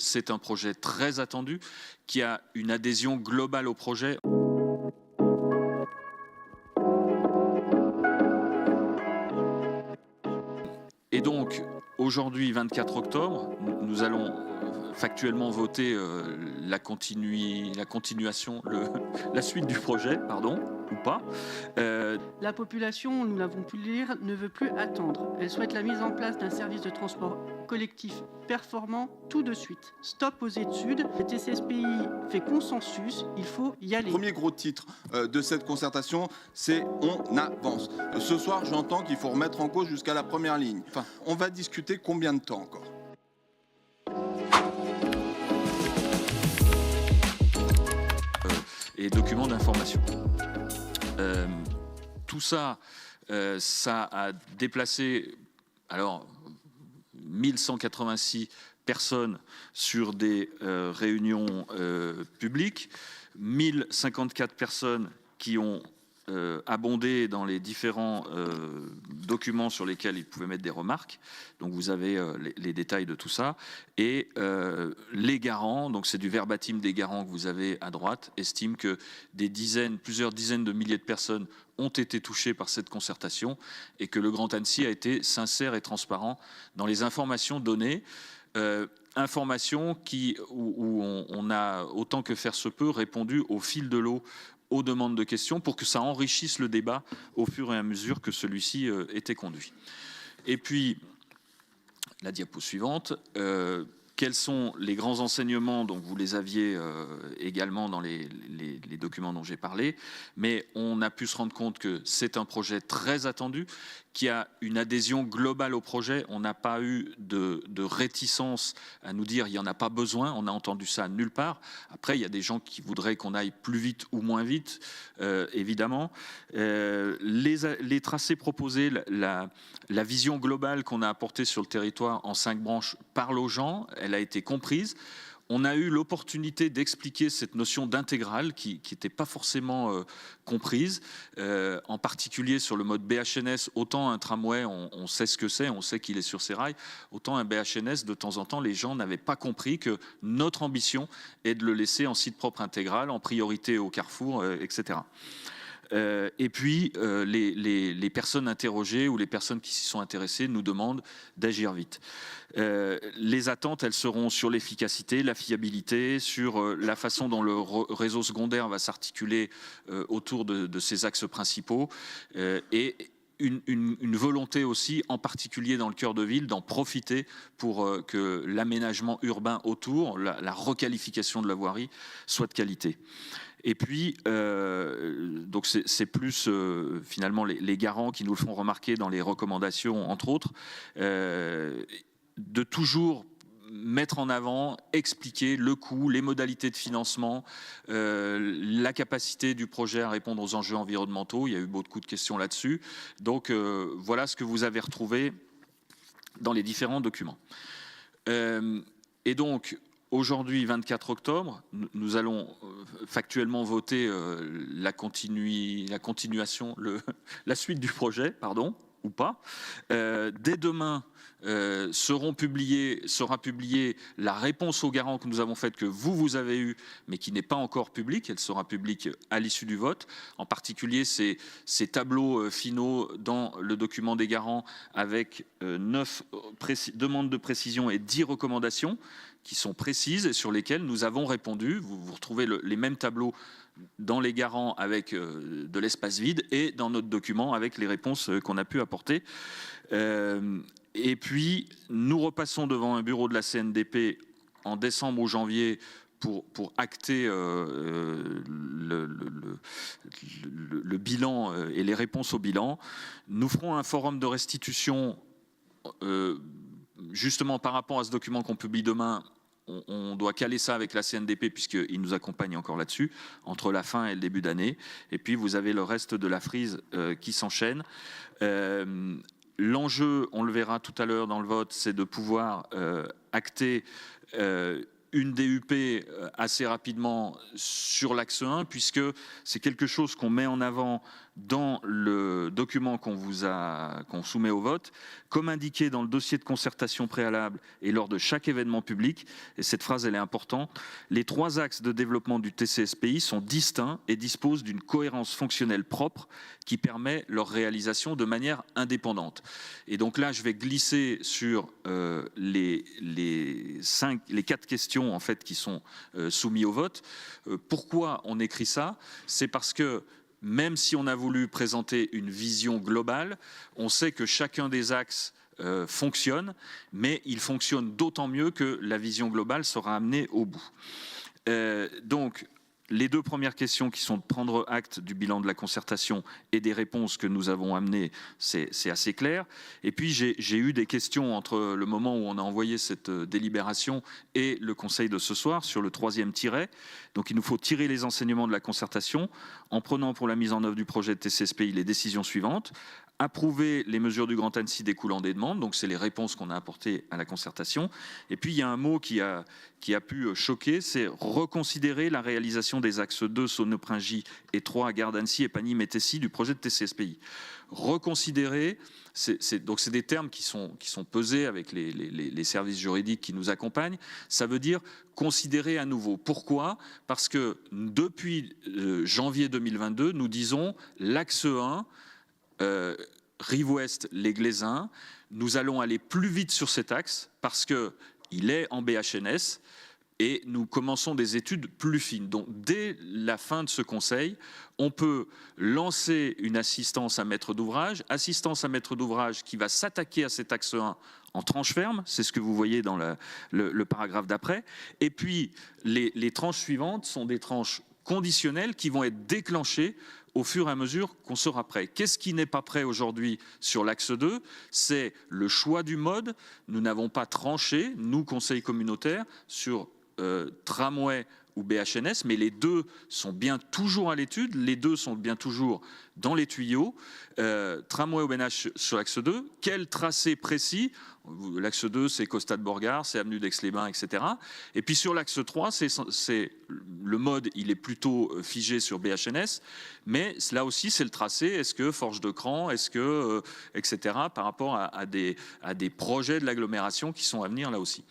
C'est un projet très attendu qui a une adhésion globale au projet. Et donc, aujourd'hui, 24 octobre, nous allons factuellement voter la suite du projet, pardon, ou pas. La population, nous l'avons pu le lire, ne veut plus attendre. Elle souhaite la mise en place d'un service de transport collectif performant tout de suite. Stop aux études. Le TCSPI fait consensus, il faut y aller. Le premier gros titre de cette concertation, c'est on avance. Ce soir, j'entends qu'il faut remettre en cause jusqu'à la première ligne. Enfin, on va discuter combien de temps encore ? Et documents d'information. Tout ça, ça a déplacé 1186 personnes sur des réunions publiques, 1054 personnes qui ont abondé dans les différents documents sur lesquels ils pouvaient mettre des remarques. Donc vous avez les détails de tout ça. Et les garants, donc c'est du verbatim des garants que vous avez à droite, estiment que plusieurs dizaines de milliers de personnes ont été touchées par cette concertation et que le Grand Annecy a été sincère et transparent dans les informations données. Informations où on a, autant que faire se peut, répondu au fil de l'eau aux demandes de questions pour que ça enrichisse le débat au fur et à mesure que celui-ci était conduit. Et puis, la diapo suivante, quels sont les grands enseignements? Donc vous les aviez également dans les documents dont j'ai parlé, mais on a pu se rendre compte que c'est un projet très attendu, qui a une adhésion globale au projet. On n'a pas eu de réticence à nous dire il n'y en a pas besoin, on a entendu ça nulle part. Après, il y a des gens qui voudraient qu'on aille plus vite ou moins vite, évidemment. Les tracés proposés, la vision globale qu'on a apportée sur le territoire en 5 branches parle aux gens, elle a été comprise. On a eu l'opportunité d'expliquer cette notion d'intégrale qui n'était pas forcément comprise, en particulier sur le mode BHNS. Autant un tramway, on sait ce que c'est, on sait qu'il est sur ses rails, autant un BHNS, de temps en temps, les gens n'avaient pas compris que notre ambition est de le laisser en site propre intégral, en priorité au carrefour, etc. Et puis, les personnes interrogées ou les personnes qui s'y sont intéressées nous demandent d'agir vite. Les attentes, elles seront sur l'efficacité, la fiabilité, sur la façon dont le réseau secondaire va s'articuler autour de ces axes principaux, et une volonté aussi, en particulier dans le cœur de ville, d'en profiter pour que l'aménagement urbain autour, la requalification de la voirie, soit de qualité. Et puis, donc c'est plus finalement les garants qui nous le font remarquer dans les recommandations, entre autres, de toujours mettre en avant, expliquer le coût, les modalités de financement, la capacité du projet à répondre aux enjeux environnementaux. Il y a eu beaucoup de questions là-dessus. Donc voilà ce que vous avez retrouvé dans les différents documents. Et donc, aujourd'hui, 24 octobre, nous allons factuellement voter la suite du projet, pardon, ou pas. Dès demain, sera publiée la réponse aux garants que nous avons faite, que vous avez eue, mais qui n'est pas encore publique. Elle sera publique à l'issue du vote. En particulier, ces tableaux finaux dans le document des garants avec 9 demandes de précision et 10 recommandations qui sont précises et sur lesquelles nous avons répondu. Vous retrouvez les mêmes tableaux dans les garants avec de l'espace vide et dans notre document avec les réponses qu'on a pu apporter. Et puis, nous repassons devant un bureau de la CNDP en décembre ou janvier pour acter le bilan et les réponses au bilan. Nous ferons un forum de restitution justement par rapport à ce document qu'on publie demain. On doit caler ça avec la CNDP puisqu'ils nous accompagnent encore là-dessus, entre la fin et le début d'année. Et puis vous avez le reste de la frise qui s'enchaîne. L'enjeu, on le verra tout à l'heure dans le vote, c'est de pouvoir acter une DUP assez rapidement sur l'axe 1, puisque c'est quelque chose qu'on met en avant dans le document qu'on soumet au vote, comme indiqué dans le dossier de concertation préalable et lors de chaque événement public, et cette phrase elle est importante, les 3 axes de développement du TCSPI sont distincts et disposent d'une cohérence fonctionnelle propre qui permet leur réalisation de manière indépendante. Et donc là, je vais glisser sur les 4 questions en fait qui sont soumises au vote. Pourquoi on écrit ça? C'est parce que même si on a voulu présenter une vision globale, on sait que chacun des axes fonctionne, mais il fonctionne d'autant mieux que la vision globale sera amenée au bout. Donc, les 2 premières questions qui sont de prendre acte du bilan de la concertation et des réponses que nous avons amenées, c'est assez clair. Et puis j'ai eu des questions entre le moment où on a envoyé cette délibération et le conseil de ce soir sur le 3e tiret. Donc il nous faut tirer les enseignements de la concertation en prenant pour la mise en œuvre du projet de TCSPI les décisions suivantes. Approuver les mesures du Grand Annecy découlant des demandes, donc c'est les réponses qu'on a apportées à la concertation. Et puis il y a un mot qui a pu choquer, c'est reconsidérer la réalisation des axes 2, Saône-Pringy et 3, Gare d'Annecy et Pagny-Métessy du projet de TCSPI. Reconsidérer, donc c'est des termes qui sont pesés avec les services juridiques qui nous accompagnent. Ça veut dire considérer à nouveau. Pourquoi? Parce que depuis janvier 2022, nous disons l'axe 1, rive ouest, les Glaisins, nous allons aller plus vite sur cet axe parce qu'il est en BHNS et nous commençons des études plus fines. Donc dès la fin de ce conseil, on peut lancer une assistance à maître d'ouvrage qui va s'attaquer à cet axe 1 en tranche ferme, c'est ce que vous voyez dans le paragraphe d'après, et puis les tranches suivantes sont des tranches conditionnelles qui vont être déclenchées au fur et à mesure qu'on sera prêt. Qu'est-ce qui n'est pas prêt aujourd'hui sur l'axe 2? C'est le choix du mode. Nous n'avons pas tranché, nous, conseil communautaire, sur tramway ou BHNS, mais les 2 sont bien toujours à l'étude, les 2 sont bien toujours dans les tuyaux. Tramway ou BNH sur l'axe 2, quel tracé précis? L'axe 2, c'est Costa de Borgard, c'est avenue d'Aix-les-Bains, etc. Et puis sur l'axe 3, le mode, il est plutôt figé sur BHNS, mais là aussi, c'est le tracé. Est-ce que Forges de Cran, est-ce que, etc., par rapport à des projets de l'agglomération qui sont à venir là aussi.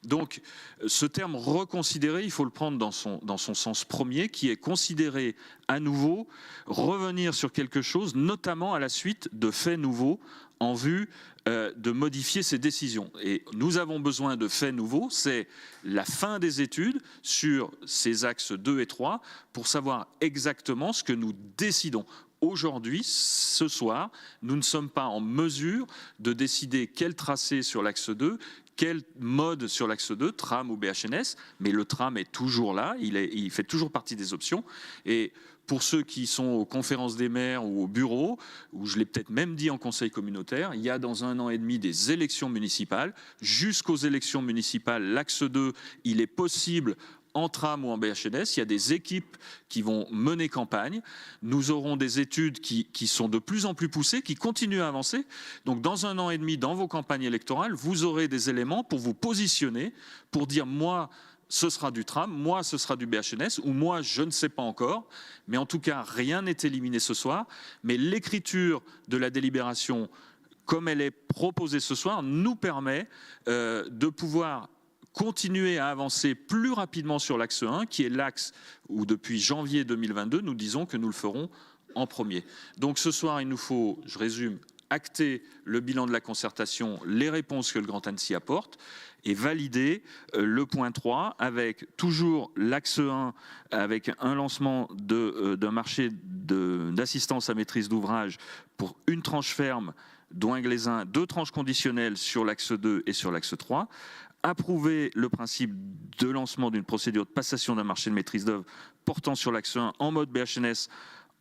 Donc, ce terme reconsidérer, il faut le prendre dans son sens premier, qui est considérer à nouveau, revenir sur quelque chose, notamment à la suite de faits nouveaux, en vue de modifier ces décisions. Et nous avons besoin de faits nouveaux, c'est la fin des études sur ces axes 2 et 3, pour savoir exactement ce que nous décidons. Aujourd'hui, ce soir, nous ne sommes pas en mesure de décider quel tracé sur l'axe 2, quel mode sur l'axe 2, tram ou BHNS, mais le tram est toujours là, il fait toujours partie des options. Et pour ceux qui sont aux conférences des maires ou au bureau, ou je l'ai peut-être même dit en conseil communautaire, il y a dans 1 an et demi des élections municipales. Jusqu'aux élections municipales, l'axe 2, il est possible en tram ou en BHNS, il y a des équipes qui vont mener campagne. Nous aurons des études qui sont de plus en plus poussées, qui continuent à avancer. Donc dans 1 an et demi, dans vos campagnes électorales, vous aurez des éléments pour vous positionner, pour dire moi, ce sera du tram, moi, ce sera du BHNS, ou moi, je ne sais pas encore. Mais en tout cas, rien n'est éliminé ce soir. Mais l'écriture de la délibération, comme elle est proposée ce soir, nous permet de pouvoir continuer à avancer plus rapidement sur l'axe 1, qui est l'axe où depuis janvier 2022, nous disons que nous le ferons en premier. Donc ce soir, il nous faut, je résume, acter le bilan de la concertation, les réponses que le Grand Annecy apporte, et valider le point 3 avec toujours l'axe 1, avec un lancement d'un marché d'assistance à maîtrise d'ouvrage pour une tranche ferme, Douin-Glaisins, 2 tranches conditionnelles sur l'axe 2 et sur l'axe 3, approuver le principe de lancement d'une procédure de passation d'un marché de maîtrise d'œuvre portant sur l'axe 1 en mode BHNS,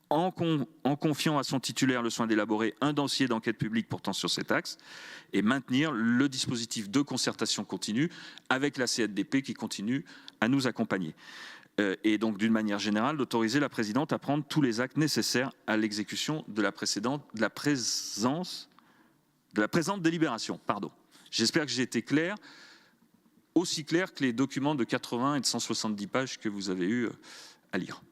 en confiant à son titulaire le soin d'élaborer un dossier d'enquête publique portant sur cet axe, et maintenir le dispositif de concertation continue avec la CNDP qui continue à nous accompagner. Et donc, d'une manière générale, d'autoriser la présidente à prendre tous les actes nécessaires à l'exécution de la présente délibération. J'espère que j'ai été clair, aussi clair que les documents de 80 et de 170 pages que vous avez eu à lire.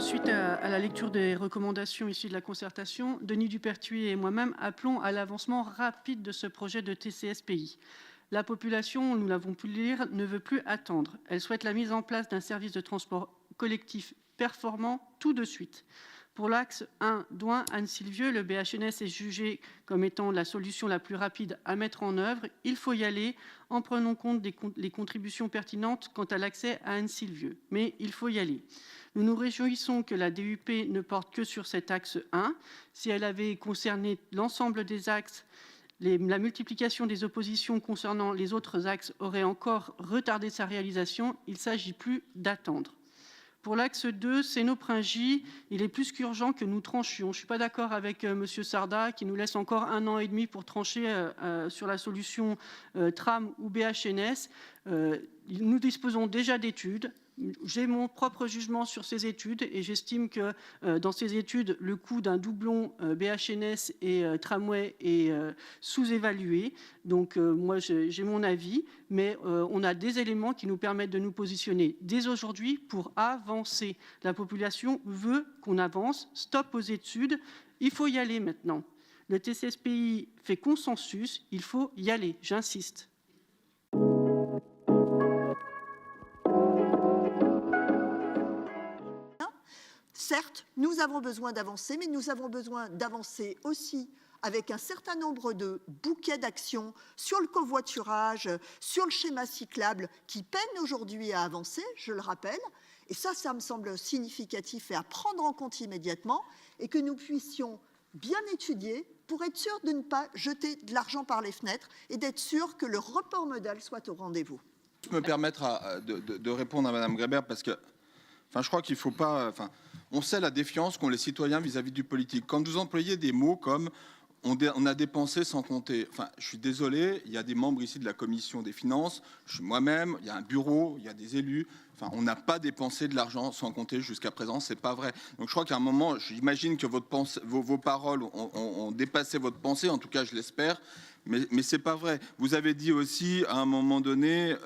Suite à la lecture des recommandations issues de la concertation, Denis Dupertuis et moi-même appelons à l'avancement rapide de ce projet de TCSPI. La population, nous l'avons pu le lire, ne veut plus attendre. Elle souhaite la mise en place d'un service de transport collectif performant tout de suite. Pour l'axe 1 Douin-Anne-Sylvieux, le BHNS est jugé comme étant la solution la plus rapide à mettre en œuvre. Il faut y aller en prenant compte des contributions pertinentes quant à l'accès à Anne-Sylvieux. Mais il faut y aller. Nous nous réjouissons que la DUP ne porte que sur cet axe 1. Si elle avait concerné l'ensemble des axes, la multiplication des oppositions concernant les autres axes aurait encore retardé sa réalisation. Il ne s'agit plus d'attendre. Pour l'axe 2, Sénot-Pringis, il est plus qu'urgent que nous tranchions. Je ne suis pas d'accord avec M. Sarda qui nous laisse encore 1 an et demi pour trancher sur la solution tram ou BHNS. Nous disposons déjà d'études. J'ai mon propre jugement sur ces études et j'estime que dans ces études, le coût d'un doublon BHNS et tramway est sous-évalué. Donc moi, j'ai mon avis, mais on a des éléments qui nous permettent de nous positionner dès aujourd'hui pour avancer. La population veut qu'on avance. Stop aux études. Il faut y aller maintenant. Le TCSPI fait consensus. Il faut y aller. J'insiste. Certes, nous avons besoin d'avancer, mais nous avons besoin d'avancer aussi avec un certain nombre de bouquets d'actions sur le covoiturage, sur le schéma cyclable, qui peinent aujourd'hui à avancer, je le rappelle. Et ça me semble significatif et à prendre en compte immédiatement, et que nous puissions bien étudier pour être sûr de ne pas jeter de l'argent par les fenêtres et d'être sûr que le report modal soit au rendez-vous. Je peux me permettre de répondre à Mme Grébert parce que je crois qu'il ne faut pas... on sait la défiance qu'ont les citoyens vis-à-vis du politique. Quand vous employez des mots comme on a dépensé sans compter, je suis désolé, il y a des membres ici de la commission des finances, je suis moi-même, il y a un bureau, il y a des élus, on n'a pas dépensé de l'argent sans compter jusqu'à présent, c'est pas vrai. Donc je crois qu'à un moment, j'imagine que vos paroles ont dépassé votre pensée, en tout cas je l'espère. Mais c'est pas vrai. Vous avez dit aussi à un moment donné,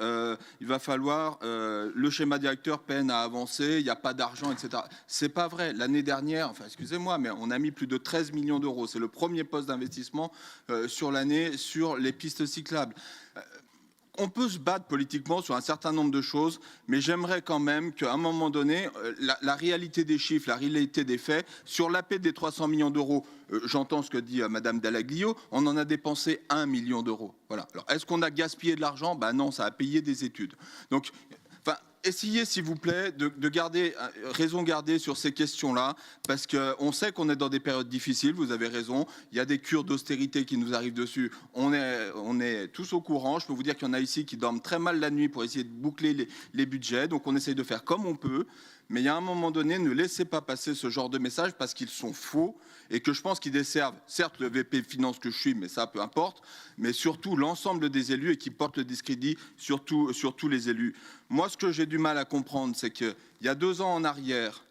il va falloir le schéma directeur peine à avancer, il n'y a pas d'argent, etc. C'est pas vrai. L'année dernière, excusez-moi, mais on a mis plus de 13 millions d'euros. C'est le premier poste d'investissement sur l'année sur les pistes cyclables. On peut se battre politiquement sur un certain nombre de choses, mais j'aimerais quand même qu'à un moment donné, la réalité des chiffres, la réalité des faits, sur l'AP des 300 millions d'euros, j'entends ce que dit Madame Dallaglio, on en a dépensé 1 million d'euros. Voilà. Alors, est-ce qu'on a gaspillé de l'argent ? Ben non, ça a payé des études. Donc, essayez, s'il vous plaît, de garder raison garder sur ces questions-là, parce qu'on sait qu'on est dans des périodes difficiles, vous avez raison, il y a des cures d'austérité qui nous arrivent dessus, on est tous au courant, je peux vous dire qu'il y en a ici qui dorment très mal la nuit pour essayer de boucler les budgets, donc on essaye de faire comme on peut, mais il y a un moment donné, ne laissez pas passer ce genre de messages parce qu'ils sont faux et que je pense qu'ils desservent, certes le VP Finance que je suis, mais ça peu importe, mais surtout l'ensemble des élus et qui portent le discrédit sur tous les élus. Moi, ce que j'ai du mal à comprendre, c'est qu'il y a 2 ans en arrière,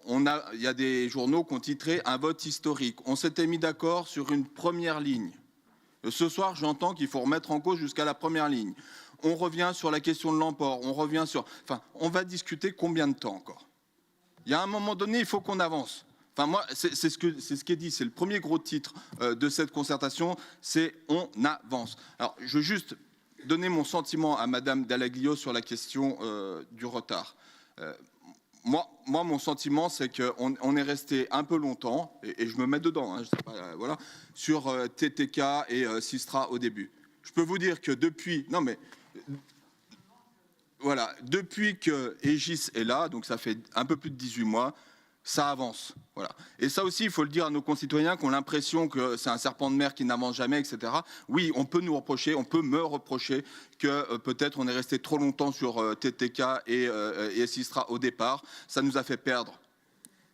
il y a des journaux qui ont titré « Un vote historique ». On s'était mis d'accord sur une première ligne. Ce soir, j'entends qu'il faut remettre en cause jusqu'à la première ligne. On revient sur la question de l'emport, on revient sur... on va discuter combien de temps encore ? Il y a un moment donné, il faut qu'on avance. Moi, c'est ce qui est dit, c'est le premier gros titre de cette concertation, c'est « On avance ». Alors, je veux juste donner mon sentiment à Madame Dallaglio sur la question du retard. Moi, mon sentiment, c'est qu'on est resté un peu longtemps, et je me mets dedans, je sais pas, voilà, sur TTK et Sistra au début. Je peux vous dire que depuis... Non, mais... Voilà, depuis que Aegis est là, donc ça fait un peu plus de 18 mois, ça avance. Voilà. Et ça aussi, il faut le dire à nos concitoyens qui ont l'impression que c'est un serpent de mer qui n'avance jamais, etc. Oui, on peut nous reprocher, on peut me reprocher que peut-être on est resté trop longtemps sur TTK et Sistra au départ. Ça nous a fait perdre,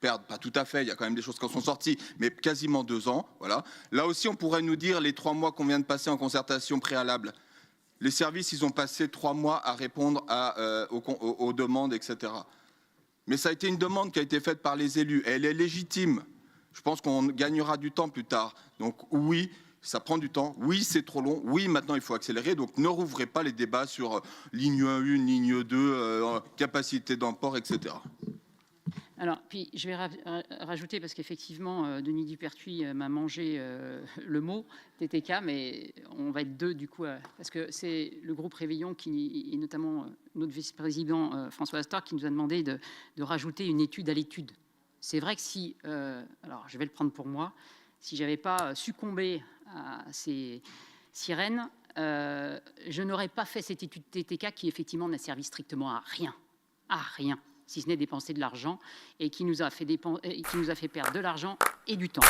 pas tout à fait, il y a quand même des choses qui en sont sorties, mais quasiment 2 ans. Voilà. Là aussi, on pourrait nous dire les 3 mois qu'on vient de passer en concertation préalable. Les services, ils ont passé 3 mois à répondre aux demandes, etc. Mais ça a été une demande qui a été faite par les élus. Et elle est légitime. Je pense qu'on gagnera du temps plus tard. Donc oui, ça prend du temps. Oui, c'est trop long. Oui, maintenant, il faut accélérer. Donc ne rouvrez pas les débats sur ligne 1, ligne 2, capacité d'emport, etc. Alors, puis je vais rajouter, parce qu'effectivement, Denis Dupertuis m'a mangé le mot TTK, mais on va être deux du coup, parce que c'est le groupe Réveillon, et notamment notre vice-président François Astor, qui nous a demandé de rajouter une étude à l'étude. C'est vrai que si, alors je vais le prendre pour moi, si j'avais pas succombé à ces sirènes, je n'aurais pas fait cette étude TTK qui effectivement n'a servi strictement à rien, si ce n'est dépenser de l'argent, et qui nous a fait perdre de l'argent et du temps.